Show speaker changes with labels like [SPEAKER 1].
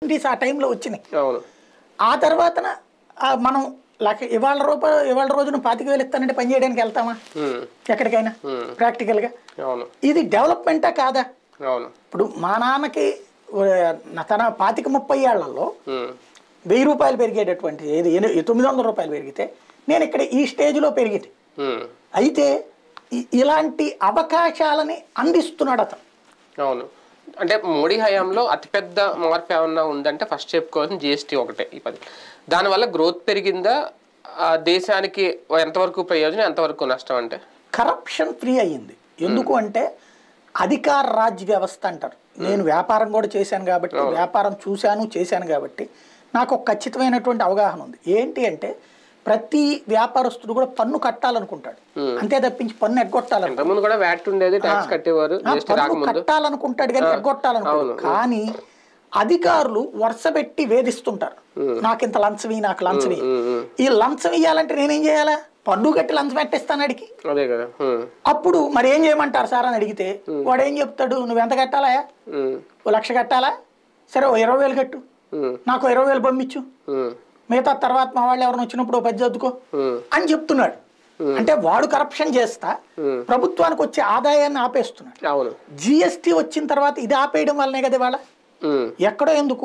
[SPEAKER 1] Opportunities ఆ టైంలో వచ్చినాయి.
[SPEAKER 2] అవును.
[SPEAKER 1] ఆ తర్వాతన మనం ఇవాళ రోజున 25,000 ఇస్తానంటే పని చేయడానికి వెళ్తామా ఎక్కడికైనా ప్రాక్టికల్గా? ఇది డెవలప్మెంటా కాదా? ఇప్పుడు మా నాన్నకి తన 25-30 ఏళ్లలో 1000 రూపాయలు పెరిగేటటువంటి ఏది 900 రూపాయలు పెరిగితే నేను ఇక్కడ ఈ స్టేజ్లో పెరిగింది. అయితే ఇలాంటి అవకాశాలని అందిస్తున్నాడు అతను.
[SPEAKER 2] అవును. అంటే మోడీ హయాంలో అతిపెద్ద మార్పు ఏమన్నా ఉందంటే ఫస్ట్ చెప్పుకోవాల్సిన జిఎస్టీ ఒకటే. ఈ 10 దానివల్ల గ్రోత్ పెరిగిందా, దేశానికి ఎంతవరకు ప్రయోజనం ఎంతవరకు నష్టం? అంటే
[SPEAKER 1] కరప్షన్ ఫ్రీ అయ్యింది. ఎందుకు అంటే అధికార రాజ్య వ్యవస్థ అంటారు. నేను వ్యాపారం కూడా చేశాను కాబట్టి, వ్యాపారం చేశాను కాబట్టి నాకు ఒక ఖచ్చితమైనటువంటి అవగాహన ఉంది. ఏంటి అంటే ప్రతి వ్యాపారస్తుడు కూడా పన్ను కట్టాలనుకుంటాడు, అంతే తప్పించి పన్ను ఎగ్గొట్టాలనుకుంటాడు. కట్టాలనుకుంటాడు కానీ ఎగ్గొట్టాలనుకుంటాడు. కానీ అధికారులు వరుస పెట్టి వేధిస్తుంటారు, నాకింత లంచమి, నాకు లంచమి. ఈ లంచం ఇయ్యాలంటే నేనేం చేయాలా? పన్ను కట్టి లంచం పెట్టేస్తాను అడిగి. అప్పుడు మరి ఏం చేయమంటారు సార్ అని అడిగితే వాడు ఏం చెప్తాడు? నువ్వెంత కట్టాలా? 1,00,000 కట్టాలా? సరే 20,000 కట్టు, నాకు 20,000 పంపించు, మిగతా తర్వాత మా వాళ్ళు ఎవరైనా వచ్చినప్పుడు 10 చదువుకో అని చెప్తున్నాడు. అంటే వాడు కరప్షన్ చేస్తా ప్రభుత్వానికి వచ్చే ఆదాయాన్ని ఆపేస్తున్నాడు. జిఎస్టీ వచ్చిన తర్వాత ఇది ఆపేయడం వల్లనే కదా వాళ్ళ ఎక్కడో ఎందుకు